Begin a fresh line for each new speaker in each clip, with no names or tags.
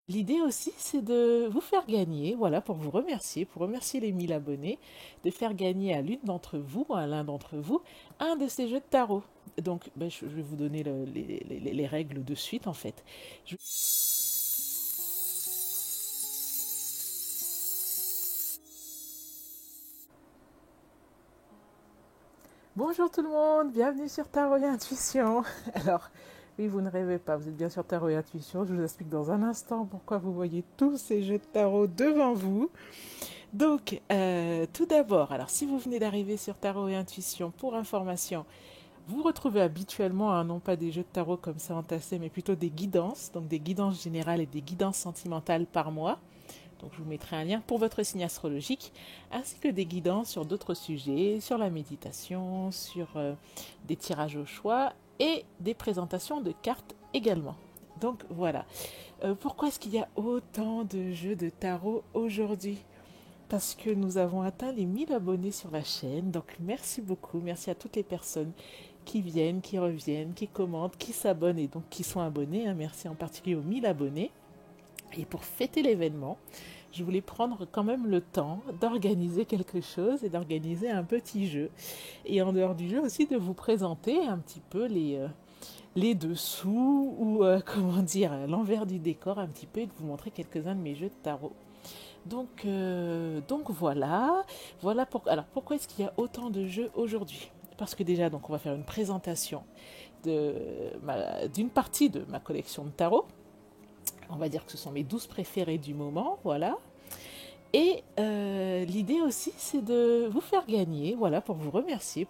L'idée aussi, c'est de vous faire gagner, voilà, pour remercier les 1000 abonnés, de faire gagner à l'une d'entre vous, à l'un d'entre vous, un de ces jeux de tarot. Donc, je vais vous donner les règles de suite, en fait. Je- Bonjour tout le monde, bienvenue sur Tarot et Intuition. Alors, oui, vous ne rêvez pas, vous êtes bien sur Tarot et Intuition. Je vous explique dans un instant pourquoi vous voyez tous ces jeux de tarot devant vous. Donc, tout d'abord, alors si vous venez d'arriver sur Tarot et Intuition, pour information, vous retrouvez habituellement, non pas des jeux de tarot comme ça entassés, mais plutôt des guidances, donc des guidances générales et des guidances sentimentales par mois. Donc je vous mettrai un lien pour votre signe astrologique, ainsi que des guidances sur d'autres sujets, sur la méditation, sur des tirages au choix et des présentations de cartes également. Donc voilà. Pourquoi est-ce qu'il y a autant de jeux de tarot aujourd'hui? Parce que nous avons atteint les 1000 abonnés sur la chaîne. Donc merci beaucoup. Merci à toutes les personnes qui viennent, qui reviennent, qui commentent, qui s'abonnent et donc qui sont abonnés. Merci en particulier aux 1000 abonnés. Et pour fêter l'événement, je voulais prendre quand même le temps d'organiser quelque chose et d'organiser un petit jeu. Et en dehors du jeu aussi de vous présenter un petit peu les dessous ou comment dire l'envers du décor un petit peu et de vous montrer quelques-uns de mes jeux de tarot. Donc voilà, alors pourquoi est-ce qu'il y a autant de jeux aujourd'hui? Parce que déjà donc on va faire une présentation d'une partie de ma collection de tarot. On va dire que ce sont mes 12 préférés du moment, voilà. Et l'idée aussi, c'est de vous faire gagner, voilà, pour remercier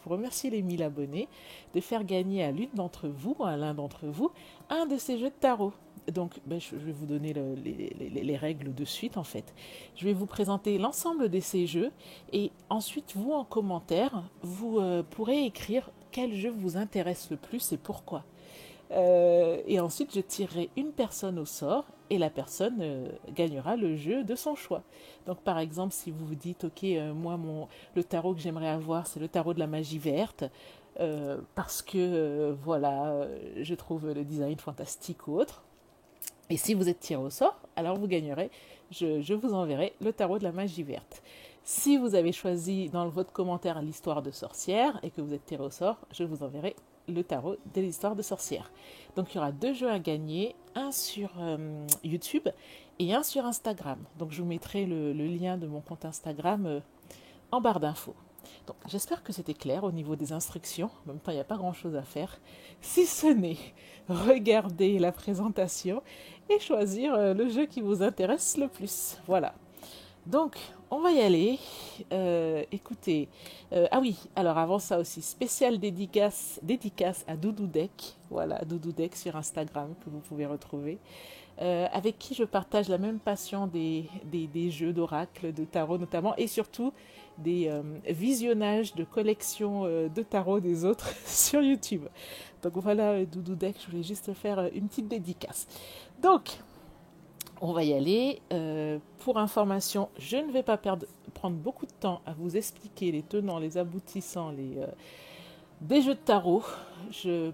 les 1000 abonnés, de faire gagner à l'une d'entre vous, à l'un d'entre vous, un de ces jeux de tarot. Donc, je vais vous donner les règles de suite, en fait. Je vais vous présenter l'ensemble de ces jeux et ensuite, vous, en commentaire, vous pourrez écrire quel jeu vous intéresse le plus et pourquoi. Et ensuite, je tirerai une personne au sort et la personne gagnera le jeu de son choix. Donc, par exemple, si vous vous dites, ok, moi, le tarot que j'aimerais avoir, c'est le tarot de la magie verte, parce que, voilà, je trouve le design fantastique ou autre. Et si vous êtes tiré au sort, alors vous gagnerez, je vous enverrai le tarot de la magie verte. Si vous avez choisi dans votre commentaire l'histoire de sorcière et que vous êtes tiré au sort, je vous enverrai le tarot de l'histoire de sorcière. Donc il y aura deux jeux à gagner, un sur YouTube et un sur Instagram. Donc je vous mettrai le lien de mon compte Instagram en barre d'infos. Donc j'espère que c'était clair au niveau des instructions. En même temps, il n'y a pas grand-chose à faire. Si ce n'est regarder la présentation et choisir le jeu qui vous intéresse le plus. Voilà. Donc, on va y aller. Écoutez, ah oui, alors avant ça aussi, spéciale dédicace à Doudou Deck. Voilà, Doudou Deck sur Instagram que vous pouvez retrouver. Avec qui je partage la même passion des jeux d'oracle, de tarot notamment, et surtout des visionnages de collections de tarot des autres sur YouTube. Donc voilà, Doudou Deck, je voulais juste faire une petite dédicace. Donc, on va y aller. Pour information, je ne vais pas prendre beaucoup de temps à vous expliquer les tenants, les aboutissants, des jeux de tarot.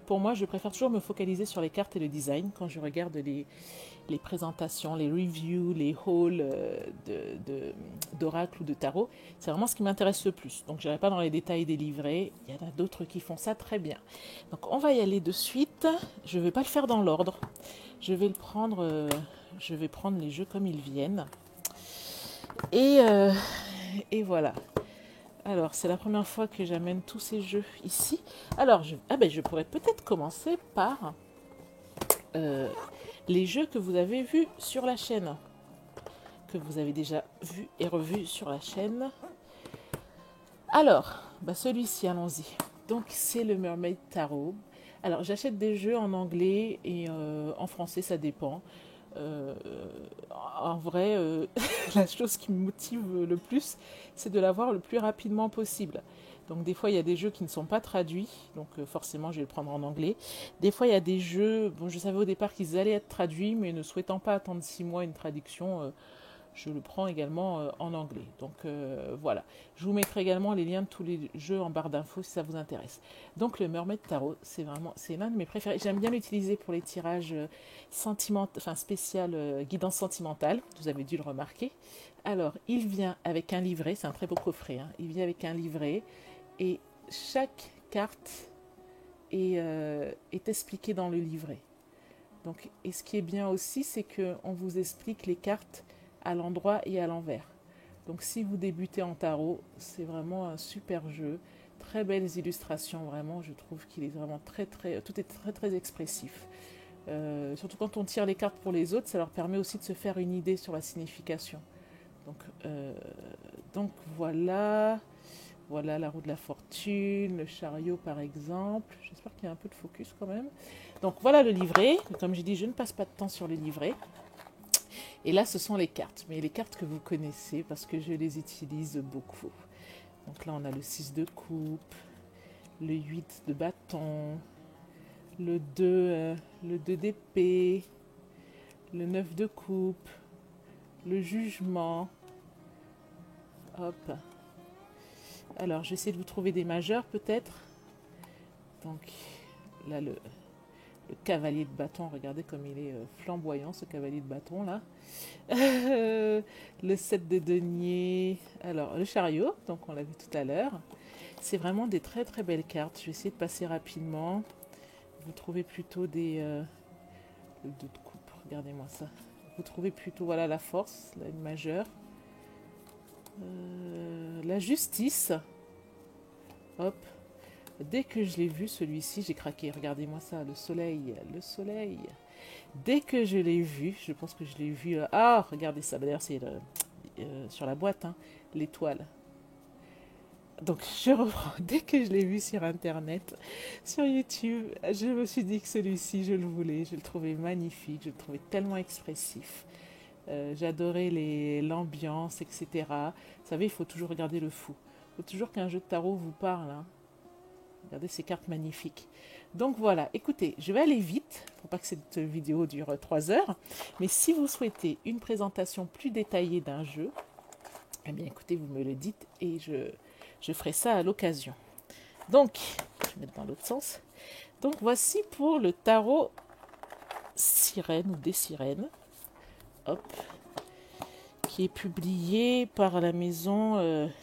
Pour moi, je préfère toujours me focaliser sur les cartes et le design quand je regarde les présentations, les reviews, les hauls d'oracle ou de tarot. C'est vraiment ce qui m'intéresse le plus. Donc je n'irai pas dans les détails des livrets. Il y en a d'autres qui font ça très bien. Donc on va y aller de suite. Je ne vais pas le faire dans l'ordre. Je vais le prendre. Je vais prendre les jeux comme ils viennent. Et, euh, et voilà. Alors, c'est la première fois que j'amène tous ces jeux ici. Alors, je pourrais peut-être commencer par euh, les jeux que vous avez vus sur la chaîne, que vous avez déjà vus et revus sur la chaîne. Alors, celui-ci, allons-y. Donc, c'est le Mermaid Tarot. Alors, j'achète des jeux en anglais et en français, ça dépend. Euh, En vrai, la chose qui me motive le plus, c'est de l'avoir le plus rapidement possible. Donc des fois, il y a des jeux qui ne sont pas traduits, donc forcément, je vais le prendre en anglais. Des fois, il y a des jeux, bon, je savais au départ qu'ils allaient être traduits, mais ne souhaitant pas attendre 6 mois une traduction, je le prends également en anglais. Donc voilà, je vous mettrai également les liens de tous les jeux en barre d'infos si ça vous intéresse. Donc le Mermaid Tarot, c'est l'un de mes préférés. J'aime bien l'utiliser pour les tirages spécial guidance sentimentale, vous avez dû le remarquer. Alors, il vient avec un livret, c'est un très beau coffret, hein. Il vient avec un livret et chaque carte est expliquée dans le livret. Donc, et ce qui est bien aussi, c'est qu'on vous explique les cartes à l'endroit et à l'envers. Donc, si vous débutez en tarot, c'est vraiment un super jeu. Très belles illustrations, vraiment. Je trouve qu'il est vraiment tout est très, très expressif. Surtout quand on tire les cartes pour les autres, ça leur permet aussi de se faire une idée sur la signification. Donc voilà. Voilà la roue de la fortune, le chariot par exemple. J'espère qu'il y a un peu de focus quand même. Donc voilà le livret. Comme j'ai dit, je ne passe pas de temps sur le livret. Et là, ce sont les cartes. Mais les cartes que vous connaissez parce que je les utilise beaucoup. Donc là, on a le 6 de coupe, le 8 de bâton, le 2 d'épée, le 9 de coupe, le jugement. Hop. Alors, je vais essayer de vous trouver des majeurs peut-être. Donc, là, le cavalier de bâton, regardez comme il est flamboyant, ce cavalier de bâton là. Le 7 de denier. Alors, le chariot, donc on l'a vu tout à l'heure. C'est vraiment des très très belles cartes. Je vais essayer de passer rapidement. Vous trouvez plutôt le 2 de coupe, regardez-moi ça. Vous trouvez plutôt, voilà, la force, là, une majeure. La justice. Hop. Dès que je l'ai vu, celui-ci, j'ai craqué. Regardez-moi ça, le soleil, le soleil. Dès que je l'ai vu, je pense que je l'ai vu... Ah, regardez ça. D'ailleurs, c'est sur la boîte, hein, l'étoile. Donc, je reprends. Dès que je l'ai vu sur Internet, sur YouTube, je me suis dit que celui-ci, je le voulais. Je le trouvais magnifique. Je le trouvais tellement expressif. J'adorais l'ambiance, etc. Vous savez, il faut toujours regarder le fou. Il faut toujours qu'un jeu de tarot vous parle. Hein. Regardez ces cartes magnifiques. Donc voilà, écoutez, je vais aller vite pour pas que cette vidéo dure 3 heures. Mais si vous souhaitez une présentation plus détaillée d'un jeu, eh bien écoutez, vous me le dites et je ferai ça à l'occasion. Donc, je vais mettre dans l'autre sens. Donc voici pour le tarot sirène ou des sirènes. Hop. Qui est publié par la maison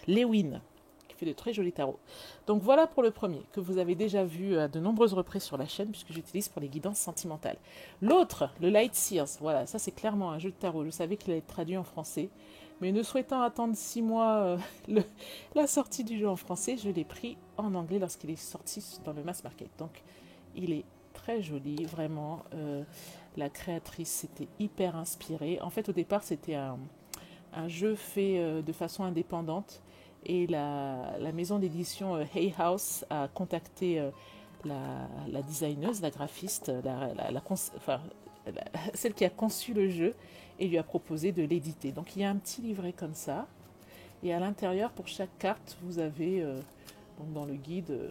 Lewin, qui fait de très jolis tarots. Donc voilà pour le premier, que vous avez déjà vu à de nombreuses reprises sur la chaîne, puisque j'utilise pour les guidances sentimentales. L'autre, le Light Sears, voilà, ça c'est clairement un jeu de tarot. Je savais qu'il allait être traduit en français, mais ne souhaitant attendre 6 mois la sortie du jeu en français, je l'ai pris en anglais lorsqu'il est sorti dans le mass market. Donc il est très joli, vraiment. La créatrice s'était hyper inspirée. En fait, au départ, c'était un jeu fait de façon indépendante et la maison d'édition Hay House a contacté la designeuse, la graphiste, celle qui a conçu le jeu et lui a proposé de l'éditer. Donc il y a un petit livret comme ça et à l'intérieur, pour chaque carte, vous avez donc dans le guide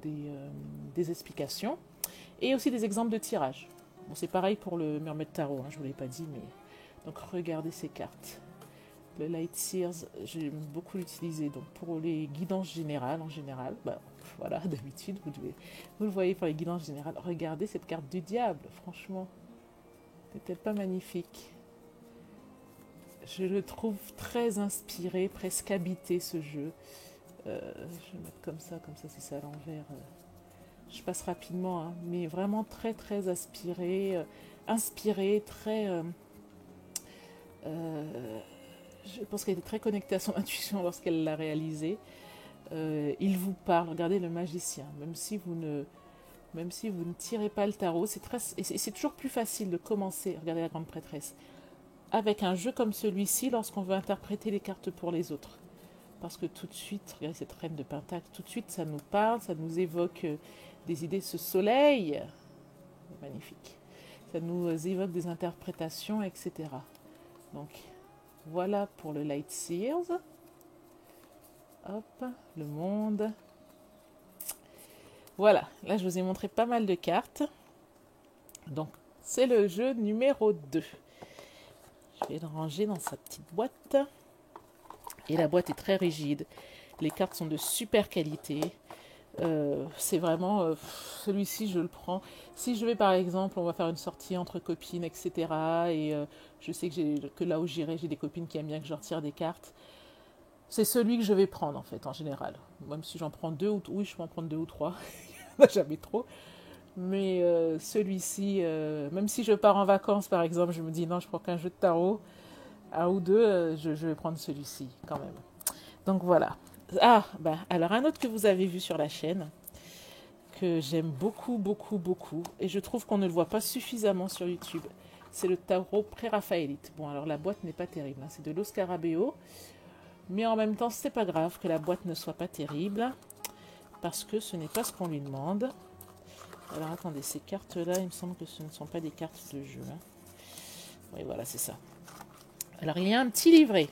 des explications et aussi des exemples de tirage. Bon, c'est pareil pour le Mermaid Tarot, hein, je ne vous l'ai pas dit, mais donc regardez ces cartes. Le Light Sears, j'aime beaucoup l'utiliser. Donc pour les guidances générales, en général, voilà, d'habitude, vous le voyez pour les guidances générales. Regardez cette carte du diable, franchement. N'est-elle pas magnifique? Je le trouve très inspiré, presque habité ce jeu. Je vais mettre comme ça si c'est à l'envers. Je passe rapidement, hein, mais vraiment très très inspiré, très... je pense qu'elle était très connectée à son intuition lorsqu'elle l'a réalisé. Il vous parle, regardez le magicien, même si vous ne tirez pas le tarot, c'est toujours plus facile de commencer, regardez la grande prêtresse, avec un jeu comme celui-ci lorsqu'on veut interpréter les cartes pour les autres. Parce que tout de suite, regardez cette reine de pentacle, tout de suite ça nous parle, ça nous évoque des idées, ce soleil, magnifique, ça nous évoque des interprétations, etc. Donc voilà pour le Light Sears. Hop, le monde. Voilà, là je vous ai montré pas mal de cartes. Donc c'est le jeu numéro 2. Je Je vais le ranger dans sa petite boîte. Et la boîte est très rigide. Les cartes sont de super qualité. C'est vraiment celui-ci, je le prends. Si je vais par exemple, on va faire une sortie entre copines, etc. Et je sais que là où j'irai, j'ai des copines qui aiment bien que je retire des cartes. C'est celui que je vais prendre en fait, en général. Même si j'en prends deux, oui, je peux en prendre deux ou trois. Jamais trop. Mais celui-ci, même si je pars en vacances par exemple, je me dis non, je prends qu'un jeu de tarot, un ou deux, je vais prendre celui-ci quand même. Donc voilà. Ah, bah, alors un autre que vous avez vu sur la chaîne, que j'aime beaucoup, beaucoup, beaucoup, et je trouve qu'on ne le voit pas suffisamment sur YouTube, c'est le tarot pré-raphaélite. Bon, alors la boîte n'est pas terrible, hein, c'est de l'Oscarabeo, mais en même temps, c'est pas grave que la boîte ne soit pas terrible, parce que ce n'est pas ce qu'on lui demande. Alors attendez, ces cartes-là, il me semble que ce ne sont pas des cartes de jeu. Hein. Oui, voilà, c'est ça. Alors il y a un petit livret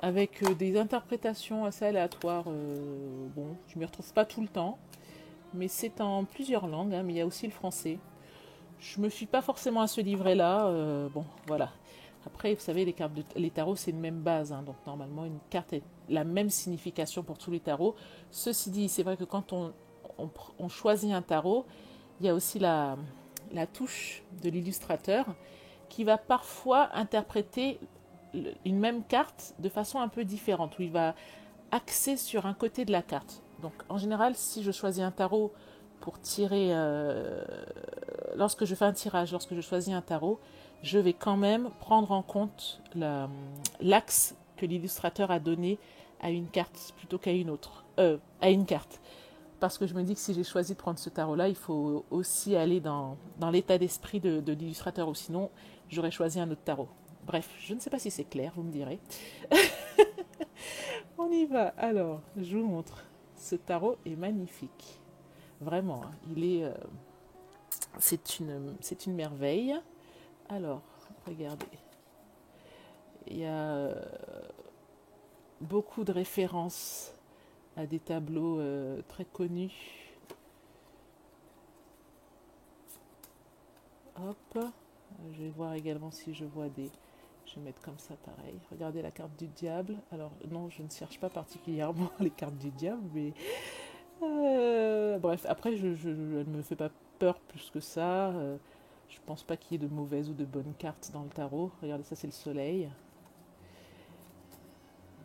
avec des interprétations assez aléatoires. Bon, je ne m'y retrouve pas tout le temps, mais c'est en plusieurs langues, hein, mais il y a aussi le français. Je ne me fie pas forcément à ce livret-là. Bon, voilà. Après, vous savez, les tarots, c'est une même base. Hein, donc normalement, une carte a la même signification pour tous les tarots. Ceci dit, c'est vrai que quand on choisit un tarot, il y a aussi la touche de l'illustrateur qui va parfois interpréter une même carte de façon un peu différente, où il va axer sur un côté de la carte. Donc en général, si je choisis un tarot pour tirer, lorsque je fais un tirage, lorsque je choisis un tarot, je vais quand même prendre en compte l'axe que l'illustrateur a donné à une carte plutôt qu'à une autre, à une carte. Parce que je me dis que si j'ai choisi de prendre ce tarot-là, il faut aussi aller dans l'état d'esprit de l'illustrateur, ou sinon j'aurais choisi un autre tarot. Bref, je ne sais pas si c'est clair, vous me direz. On y va. Alors, je vous montre. Ce tarot est magnifique. Vraiment, hein, c'est une merveille. Alors, regardez. Il y a beaucoup de références à des tableaux très connus. Hop. Je vais voir également si je vois des... Je vais mettre comme ça pareil. Regardez la carte du diable. Alors non, je ne cherche pas particulièrement les cartes du diable, mais... bref, après, elle ne me fait pas peur plus que ça. Je pense pas qu'il y ait de mauvaises ou de bonnes cartes dans le tarot. Regardez, ça c'est le soleil.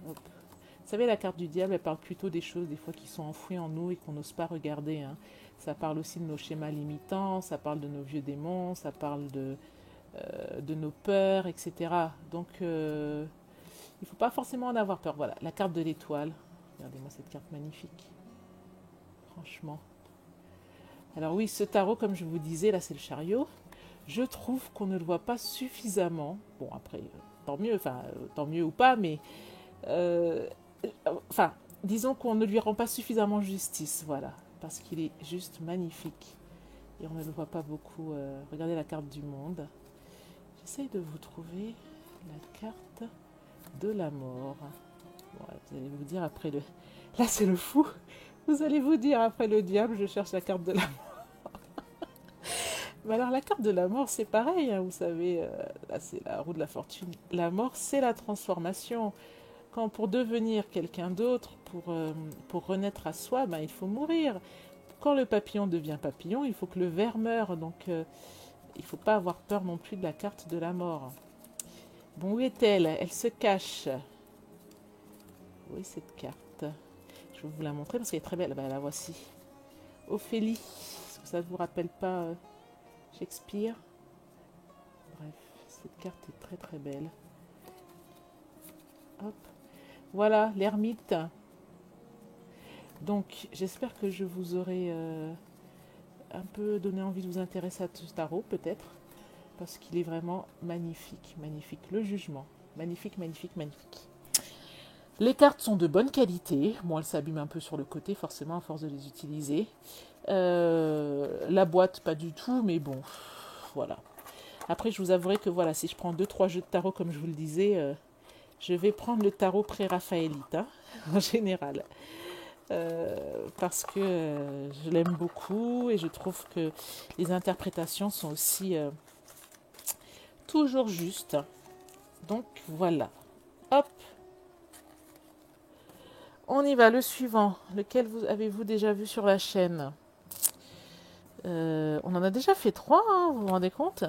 Hop. Vous savez, la carte du diable, elle parle plutôt des choses des fois qui sont enfouies en nous et qu'on n'ose pas regarder. Hein. Ça parle aussi de nos schémas limitants, ça parle de nos vieux démons, ça parle de nos peurs, etc. Donc, il ne faut pas forcément en avoir peur. Voilà, la carte de l'étoile. Regardez-moi cette carte magnifique. Franchement. Alors oui, ce tarot, comme je vous disais, là c'est le chariot. Je trouve qu'on ne le voit pas suffisamment. Bon, après, tant mieux ou pas, mais... disons qu'on ne lui rend pas suffisamment justice, voilà. Parce qu'il est juste magnifique. Et on ne le voit pas beaucoup. Regardez la carte du monde. J'essaye de vous trouver la carte de la mort. Bon, vous allez vous dire après le... Là, c'est le fou. Vous allez vous dire après le diable, je cherche la carte de la mort. Mais alors, la carte de la mort, c'est pareil. Hein, vous savez, là, c'est la roue de la fortune. La mort, c'est la transformation. Quand pour devenir quelqu'un d'autre, pour renaître à soi, ben, il faut mourir. Quand le papillon devient papillon, il faut que le ver meure. Donc, il ne faut pas avoir peur non plus de la carte de la mort. Bon, où est-elle? Elle se cache. Oui, cette carte. Je vais vous la montrer parce qu'elle est très belle. Ben, la voici. Ophélie. Est-ce que ça ne vous rappelle pas Shakespeare? Bref, cette carte est très très belle. Hop. Voilà, l'ermite. Donc, j'espère que je vous aurai un peu donné envie de vous intéresser à ce tarot, peut-être, parce qu'il est vraiment magnifique, magnifique. Le jugement, magnifique, magnifique, magnifique. Les cartes sont de bonne qualité. Bon, elles s'abîment un peu sur le côté, forcément, à force de les utiliser. La boîte, pas du tout, mais bon, voilà. Après, je vous avouerai que voilà, si je prends 2-3 jeux de tarot, comme je vous le disais, je vais prendre le tarot pré-raphaélite, hein, en général. Parce que je l'aime beaucoup et je trouve que les interprétations sont aussi toujours juste. Donc voilà. Hop. On y va, le suivant. Lequel avez-vous déjà vu sur la chaîne? On en a déjà fait 3, hein, vous vous rendez compte?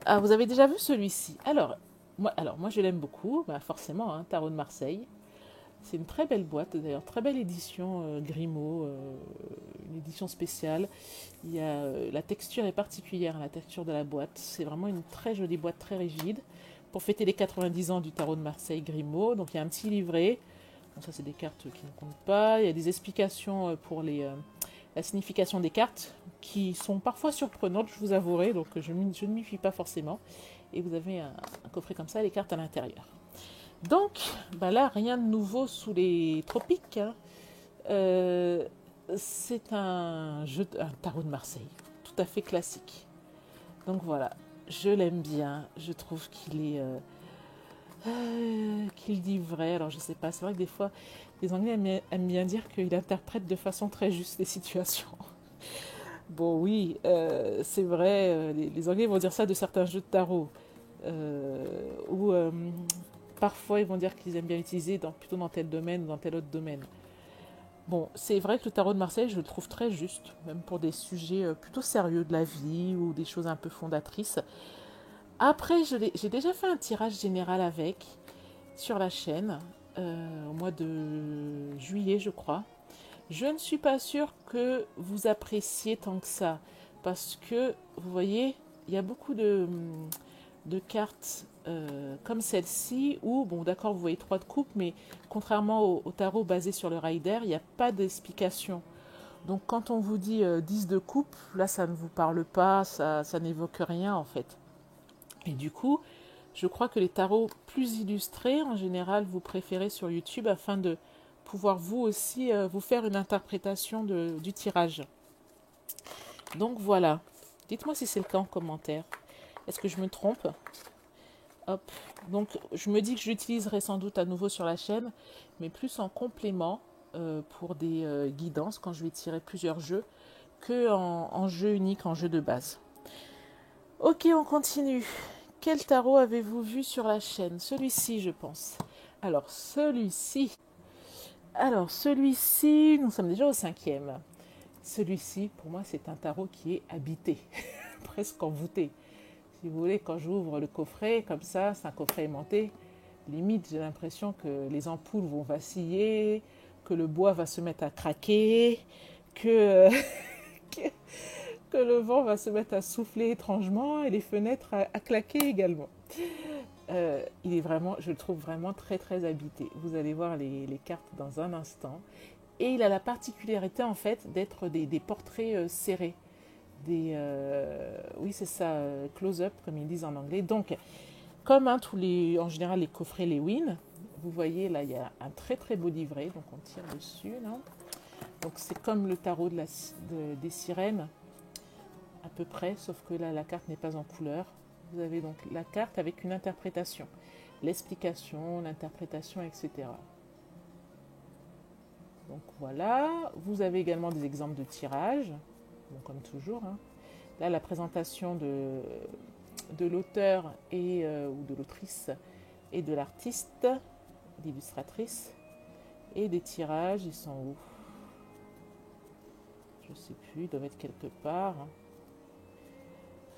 Ah, vous avez déjà vu celui-ci. Alors moi je l'aime beaucoup, bah, forcément, hein, Tarot de Marseille. C'est une très belle boîte, d'ailleurs, très belle édition Grimaud, une édition spéciale. La texture est particulière, hein, la texture de la boîte. C'est vraiment une très jolie boîte, très rigide. Pour fêter les 90 ans du Tarot de Marseille Grimaud, donc il y a un petit livret. Donc ça, c'est des cartes qui ne comptent pas. Il y a des explications pour la signification des cartes, qui sont parfois surprenantes, je vous avouerai, donc je ne m'y fie pas forcément. Et vous avez un coffret comme ça, les cartes à l'intérieur. Donc, bah là, rien de nouveau sous les tropiques, hein. C'est un tarot de Marseille, tout à fait classique. Donc voilà, je l'aime bien, je trouve qu'il dit vrai. Alors je sais pas, c'est vrai que des fois, les Anglais aiment bien dire qu'il interprète de façon très juste les situations. Bon oui, c'est vrai, les Anglais vont dire ça de certains jeux de tarot. Où parfois ils vont dire qu'ils aiment bien utiliser plutôt dans tel domaine ou dans tel autre domaine. Bon, c'est vrai que le tarot de Marseille, je le trouve très juste, même pour des sujets plutôt sérieux de la vie ou des choses un peu fondatrices. Après, j'ai déjà fait un tirage général avec, sur la chaîne, au mois de juillet, je crois. Je ne suis pas sûre que vous appréciez tant que ça, parce que, vous voyez, il y a beaucoup de cartes comme celle-ci, où, bon d'accord, vous voyez 3 de coupe, mais contrairement au tarot basé sur le rider, il n'y a pas d'explication. Donc quand on vous dit 10 de coupe, là ça ne vous parle pas, ça n'évoque rien en fait. Et du coup, je crois que les tarots plus illustrés, en général, vous préférez sur YouTube afin de pouvoir vous aussi vous faire une interprétation du tirage. Donc voilà. Dites-moi si c'est le cas en commentaire. Est-ce que je me trompe? Hop. Donc je me dis que je l'utiliserai sans doute à nouveau sur la chaîne, mais plus en complément pour des guidances quand je vais tirer plusieurs jeux que en jeu unique, en jeu de base. Ok, on continue. Quel tarot avez-vous vu sur la chaîne? Celui-ci, je pense. Alors celui-ci, nous sommes déjà au 5e. Celui-ci, pour moi, c'est un tarot qui est habité, presque envoûté. Si vous voulez, quand j'ouvre le coffret, comme ça, c'est un coffret aimanté, limite, j'ai l'impression que les ampoules vont vaciller, que le bois va se mettre à craquer, que, que, que le vent va se mettre à souffler étrangement et les fenêtres à claquer également. Il est vraiment, je le trouve vraiment très très habité. Vous allez voir les cartes dans un instant. Et il a la particularité en fait d'être des portraits serrés. Oui c'est ça, close-up comme ils disent en anglais. Donc comme en général les coffrets Lewin, vous voyez là il y a un très très beau livret, donc on tire dessus là. Donc c'est comme le tarot des sirènes à peu près, sauf que là la carte n'est pas en couleur. Vous avez donc la carte avec une interprétation, l'explication, l'interprétation, etc. Donc voilà, vous avez également des exemples de tirage, bon, comme toujours, hein. Là la présentation de l'auteur ou de l'autrice et de l'artiste, l'illustratrice, et des tirages, ils sont où? Je ne sais plus, ils doivent être quelque part, hein.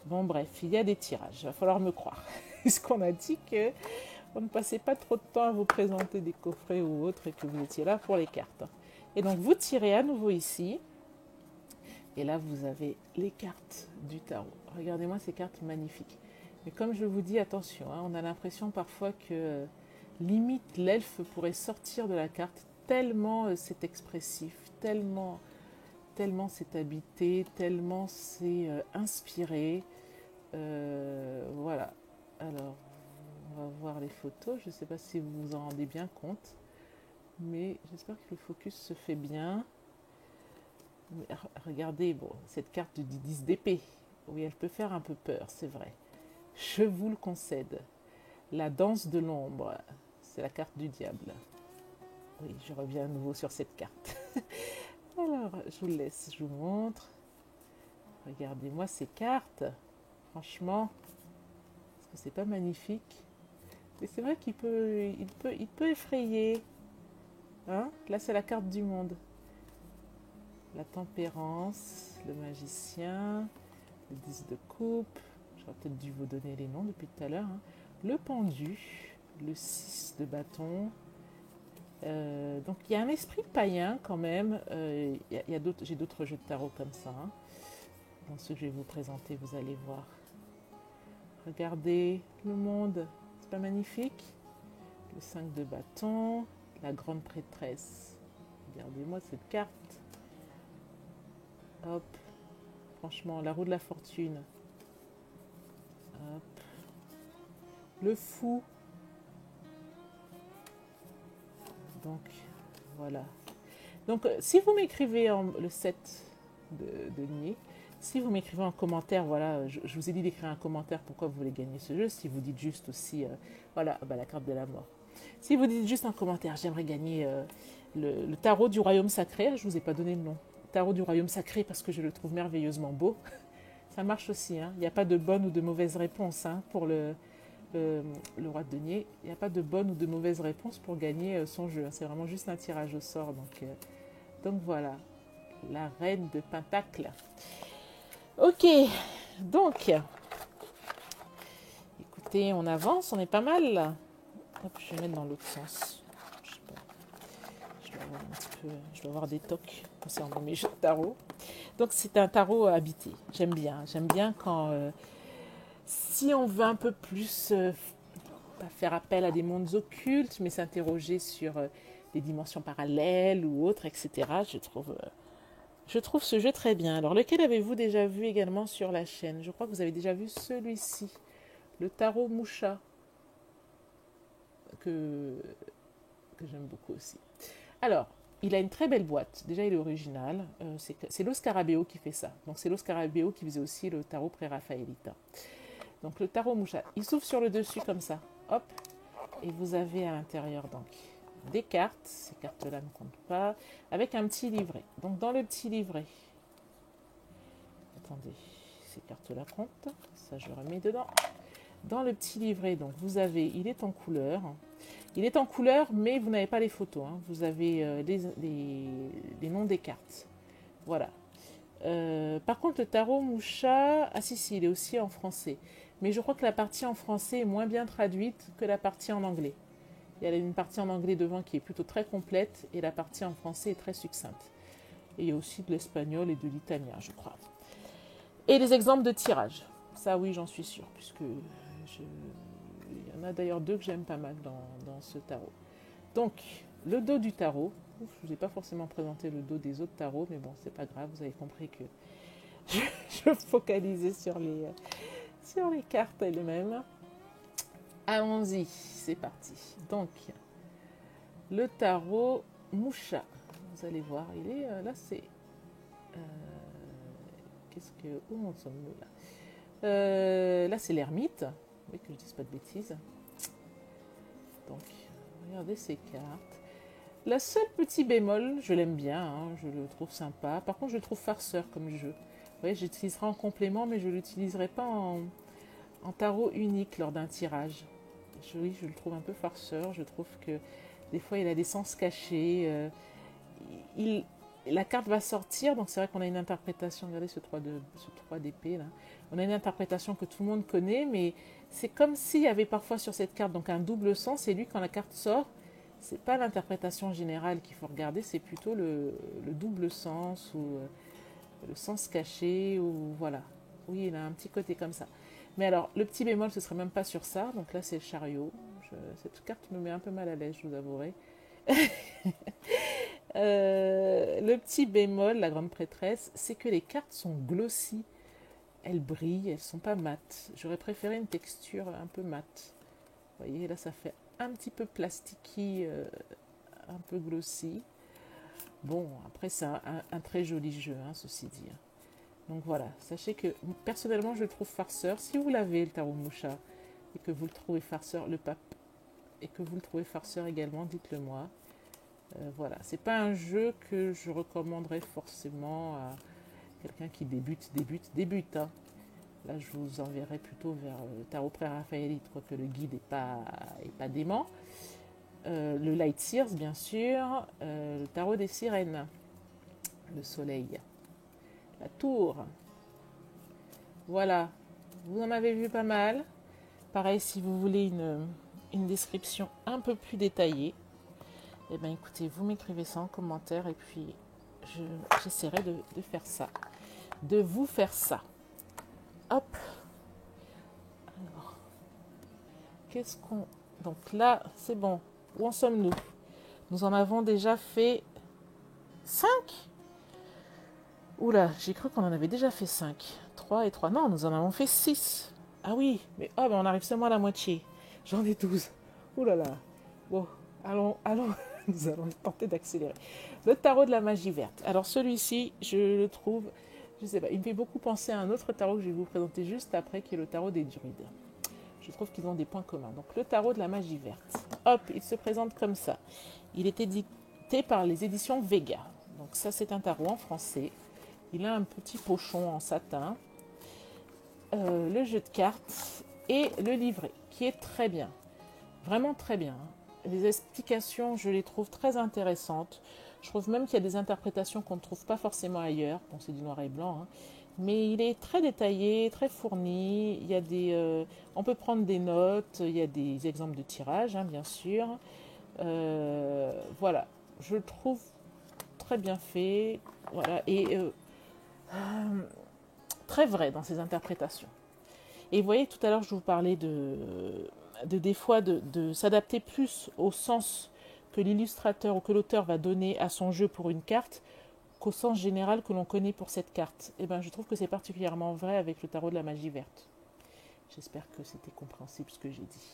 Bon bref, il y a des tirages, il va falloir me croire. Puisqu'on a dit qu'on ne passait pas trop de temps à vous présenter des coffrets ou autres et que vous étiez là pour les cartes. Et donc vous tirez à nouveau ici. Et là vous avez les cartes du tarot. Regardez-moi ces cartes magnifiques. Mais comme je vous dis, attention, hein, on a l'impression parfois que limite l'elfe pourrait sortir de la carte tellement c'est expressif, tellement c'est habité, tellement c'est inspiré. Voilà. Alors, on va voir les photos. Je ne sais pas si vous vous en rendez bien compte, mais j'espère que le focus se fait bien. Mais regardez, bon, cette carte du 10 d'épée. Oui, elle peut faire un peu peur, c'est vrai. Je vous le concède. La danse de l'ombre, c'est la carte du diable. Oui, je reviens à nouveau sur cette carte. Alors, je vous laisse, je vous montre. Regardez-moi ces cartes. Franchement, que c'est pas magnifique? Mais c'est vrai qu'il peut effrayer. Hein? Là, c'est la carte du monde. La tempérance, le magicien, le 10 de coupe. J'aurais peut-être dû vous donner les noms depuis tout à l'heure. Hein. Le pendu, le 6 de bâton. Donc il y a un esprit païen quand même. J'ai d'autres jeux de tarot comme ça. Hein. Dans ceux que je vais vous présenter, vous allez voir. Regardez le monde, c'est pas magnifique? Le 5 de bâton, la grande prêtresse. Regardez-moi cette carte. Hop, franchement, la roue de la fortune. Hop. Le fou. Donc, voilà. Donc, si vous m'écrivez le 7 de denier, si vous m'écrivez en commentaire, voilà, je vous ai dit d'écrire un commentaire pourquoi vous voulez gagner ce jeu. Si vous dites juste aussi, voilà, la carte de la mort. Si vous dites juste en commentaire, j'aimerais gagner le tarot du royaume sacré, je ne vous ai pas donné le nom. Tarot du royaume sacré parce que je le trouve merveilleusement beau. Ça marche aussi, hein. Il n'y a pas de bonne ou de mauvaise réponse hein, pour le roi de denier. Il n'y a pas de bonne ou de mauvaise réponse pour gagner son jeu. C'est vraiment juste un tirage au sort. Donc voilà, la reine de Pentacle. Ok, donc, écoutez, on avance, on est pas mal là. Hop, je vais mettre dans l'autre sens. Je sais pas, je dois avoir des tocs concernant mes jeux de tarot. Donc c'est un tarot habité, j'aime bien quand, si on veut un peu plus, pas faire appel à des mondes occultes, mais s'interroger sur des dimensions parallèles ou autres, etc. Je trouve ce jeu très bien. Alors, lequel avez-vous déjà vu également sur la chaîne? Je crois que vous avez déjà vu celui-ci, le tarot Moucha, que j'aime beaucoup aussi. Alors, il a une très belle boîte. Déjà, il est original. C'est Lo Scarabeo qui fait ça. Donc, c'est Lo Scarabeo qui faisait aussi le tarot pré-raphaélita. Donc, le tarot Moucha, il s'ouvre sur le dessus comme ça. Hop. Et vous avez à l'intérieur, donc, des cartes. Ces cartes-là ne comptent pas. Avec un petit livret. Donc, dans le petit livret, attendez, ces cartes-là comptent. Ça, je le remets dedans. Dans le petit livret, donc, vous avez, il est en couleur. Il est en couleur, mais vous n'avez pas les photos. Hein. Vous avez les noms des cartes. Voilà. Par contre, le tarot Moucha, ah si, il est aussi en français. Mais je crois que la partie en français est moins bien traduite que la partie en anglais. Il y a une partie en anglais devant qui est plutôt très complète et la partie en français est très succincte. Et il y a aussi de l'espagnol et de l'italien, je crois. Et les exemples de tirage. Ça, oui, j'en suis sûre, puisque il y en a d'ailleurs deux que j'aime pas mal dans ce tarot. Donc, le dos du tarot. Je ne vous ai pas forcément présenté le dos des autres tarots, mais bon, c'est pas grave, vous avez compris que je focalisais sur les cartes elles-mêmes. Allons-y, c'est parti. Donc, le tarot Moucha. Vous allez voir, il est là, c'est. Où en sommes-nous là? Là, c'est l'ermite. Oui, que je ne dise pas de bêtises. Donc, regardez ces cartes. La seule petit bémol, je l'aime bien, hein, je le trouve sympa. Par contre, je le trouve farceur comme jeu. Vous voyez, j'utiliserai en complément, mais je ne l'utiliserai pas en tarot unique lors d'un tirage. Oui, je le trouve un peu farceur. Je trouve que des fois, il a des sens cachés. La carte va sortir, donc c'est vrai qu'on a une interprétation. Regardez ce 3 d'épée là. On a une interprétation que tout le monde connaît, mais c'est comme s'il y avait parfois sur cette carte donc un double sens. Et lui, quand la carte sort, c'est pas l'interprétation générale qu'il faut regarder, c'est plutôt le double sens ou le sens caché ou voilà. Oui, il a un petit côté comme ça. Mais alors, le petit bémol, ce serait même pas sur ça. Donc là, c'est le chariot. Cette carte me met un peu mal à l'aise, je vous avouerai. Le petit bémol, la grande prêtresse, c'est que les cartes sont glossy. Elles brillent, elles sont pas mates. J'aurais préféré une texture un peu mate. Vous voyez, là, ça fait un petit peu plasticky, un peu glossy. Bon, après, c'est un très joli jeu, hein, ceci dit. Donc voilà, sachez que personnellement, je le trouve farceur. Si vous l'avez, le tarot Moucha, et que vous le trouvez farceur, le pape, et que vous le trouvez farceur également, dites-le moi. Voilà, c'est pas un jeu que je recommanderais forcément à quelqu'un qui débute. Hein. Là, je vous enverrai plutôt vers le tarot pré-raphaélite, quoique le guide est pas dément. Le Light Seers, bien sûr. Le tarot des sirènes. Le soleil. La tour. Voilà. Vous en avez vu pas mal. Pareil, si vous voulez une description un peu plus détaillée, eh bien écoutez, vous m'écrivez ça en commentaire et puis j'essaierai de faire ça. De vous faire ça. Hop. Alors, qu'est-ce qu'on... Donc là, c'est bon. Où en sommes-nous? Nous en avons déjà fait 5. Oula, j'ai cru qu'on en avait déjà fait 5. 3 et 3. Non, nous en avons fait 6. Ah oui, mais oh, ben on arrive seulement à la moitié. J'en ai 12. Ouh là là. Bon, allons. Nous allons tenter d'accélérer. Le tarot de la magie verte. Alors celui-ci, je le trouve, je sais pas, il me fait beaucoup penser à un autre tarot que je vais vous présenter juste après, qui est le tarot des druides. Je trouve qu'ils ont des points communs. Donc le tarot de la magie verte. Hop, il se présente comme ça. Il est édité par les éditions Vega. Donc ça, c'est un tarot en français. Il a un petit pochon en satin, le jeu de cartes et le livret, qui est très bien. Vraiment très bien. Les explications, je les trouve très intéressantes. Je trouve même qu'il y a des interprétations qu'on ne trouve pas forcément ailleurs. Bon, c'est du noir et blanc, hein. Mais il est très détaillé, très fourni. Il y a on peut prendre des notes. Il y a des exemples de tirage, hein, bien sûr. Voilà, je le trouve très bien fait. Voilà, et très vrai dans ses interprétations. Et vous voyez, tout à l'heure, je vous parlais des fois de s'adapter plus au sens que l'illustrateur ou que l'auteur va donner à son jeu pour une carte qu'au sens général que l'on connaît pour cette carte. Et ben, je trouve que c'est particulièrement vrai avec le tarot de la magie verte. J'espère que c'était compréhensible ce que j'ai dit.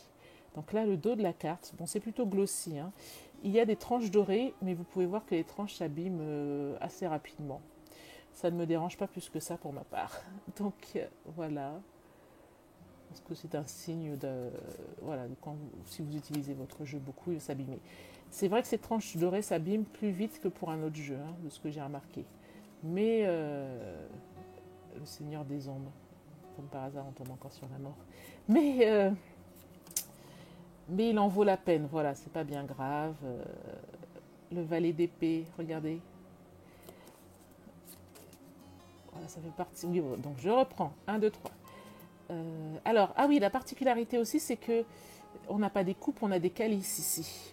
Donc là, le dos de la carte, bon, c'est plutôt glossy, hein. Il y a des tranches dorées, mais vous pouvez voir que les tranches s'abîment assez rapidement. Ça ne me dérange pas plus que ça pour ma part. Donc voilà. Parce que c'est un signe de... Voilà, si vous utilisez votre jeu beaucoup, il va s'abîmer. C'est vrai que ces tranches dorées s'abîment plus vite que pour un autre jeu, hein, de ce que j'ai remarqué. Mais le Seigneur des Ombres, comme par hasard, on tombe encore sur la mort. Mais il en vaut la peine, voilà, c'est pas bien grave. Le valet d'épée, regardez. Voilà, ça fait partie... Oui, donc je reprends. 1, 2, 3. Alors, ah oui, la particularité aussi, c'est que on n'a pas des coupes, on a des calices ici.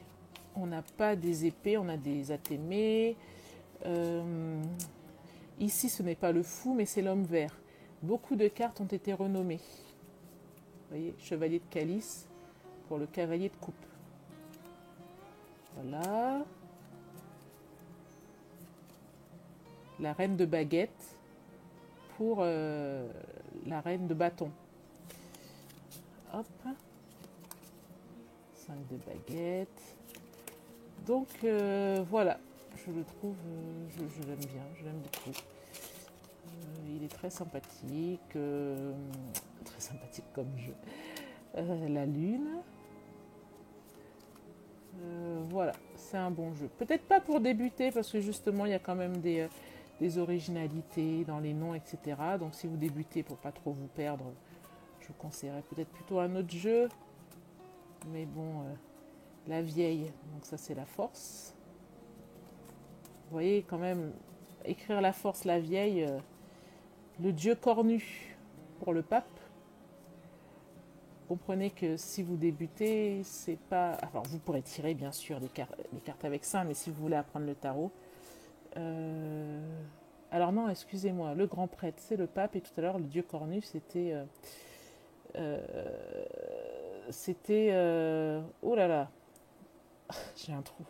On n'a pas des épées, on a des athémées. Ici, ce n'est pas le fou, mais c'est l'homme vert. Beaucoup de cartes ont été renommées. Vous voyez, chevalier de calice pour le cavalier de coupe. Voilà. La reine de baguette pour la reine de bâton. Hop. 5 de baguette. Donc voilà, je le trouve, je l'aime bien, je l'aime beaucoup. Il est très sympathique comme jeu. La lune. Voilà, c'est un bon jeu. Peut-être pas pour débuter, parce que justement, il y a quand même des originalités dans les noms, etc. Donc si vous débutez, pour pas trop vous perdre, je vous conseillerais peut-être plutôt un autre jeu. Mais bon, la vieille, donc ça c'est la force. Vous voyez quand même, écrire la force, la vieille, le dieu cornu pour le pape. Comprenez que si vous débutez, c'est pas... Alors vous pourrez tirer bien sûr des cartes avec ça, mais si vous voulez apprendre le tarot... Alors non, excusez-moi, le grand prêtre, c'est le pape, et tout à l'heure, le dieu cornu, c'était... oh là là, j'ai un trou.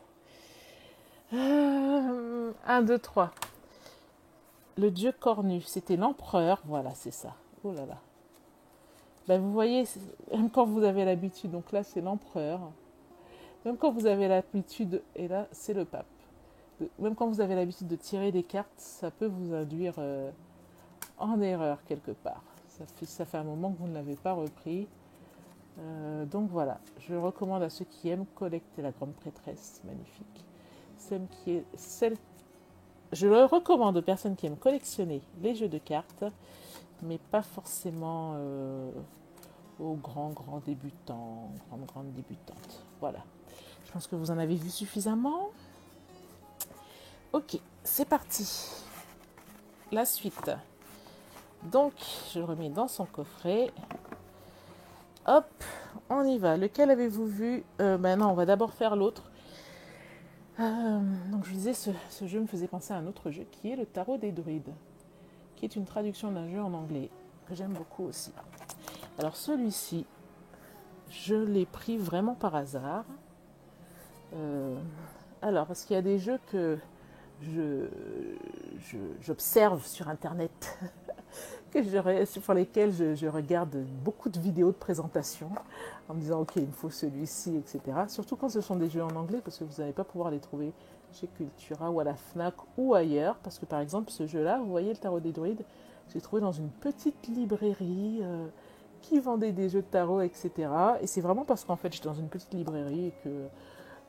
1, 2, 3. Le dieu cornu, c'était l'empereur, voilà, c'est ça. Oh là là. Ben, vous voyez, même quand vous avez l'habitude, donc là c'est l'empereur, même quand vous avez l'habitude, et là c'est le pape, même quand vous avez l'habitude de tirer des cartes, ça peut vous induire en erreur quelque part. Ça fait un moment que vous ne l'avez pas repris. Donc voilà, je recommande à ceux qui aiment collecter la grande prêtresse, magnifique. Je le recommande aux personnes qui aiment collectionner les jeux de cartes, mais pas forcément aux grands débutants, grandes débutantes. Voilà. Je pense que vous en avez vu suffisamment. Ok, c'est parti. La suite. Donc, je le remets dans son coffret. Hop, on y va. Lequel avez-vous vu? Non, on va d'abord faire l'autre. Donc, je vous disais, ce jeu me faisait penser à un autre jeu qui est le Tarot des Druides, qui est une traduction d'un jeu en anglais que j'aime beaucoup aussi. Alors, celui-ci, je l'ai pris vraiment par hasard. Alors, parce qu'il y a des jeux que j'observe sur Internet, pour lesquels je regarde beaucoup de vidéos de présentation en me disant ok, il me faut celui-ci, etc. Surtout quand ce sont des jeux en anglais, parce que vous n'allez pas pouvoir les trouver chez Cultura ou à la Fnac ou ailleurs. Parce que par exemple, ce jeu-là, vous voyez le Tarot des Druides, j'ai trouvé dans une petite librairie qui vendait des jeux de tarot, etc. Et c'est vraiment parce qu'en fait, j'étais dans une petite librairie et que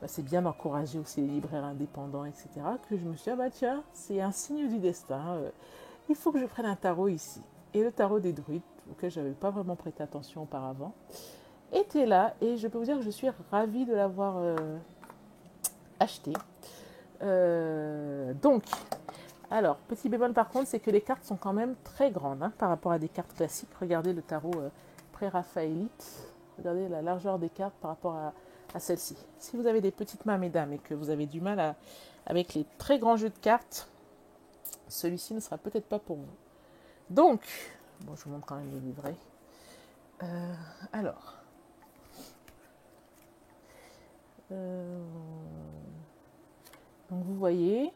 c'est bien d'encourager aussi les libraires indépendants, etc., que je me suis dit, ah bah tiens, c'est un signe du destin, il faut que je prenne un tarot ici. Et le tarot des druides, auquel je n'avais pas vraiment prêté attention auparavant, était là, et je peux vous dire que je suis ravie de l'avoir acheté. Donc, alors, petit bémol par contre, c'est que les cartes sont quand même très grandes par rapport à des cartes classiques. Regardez le tarot pré-raphaélite, regardez la largeur des cartes par rapport à celle-ci. Si vous avez des petites mains, mesdames, et que vous avez du mal avec les très grands jeux de cartes, celui-ci ne sera peut-être pas pour vous. Donc, bon, je vous montre quand même les livrets. Alors, donc vous voyez,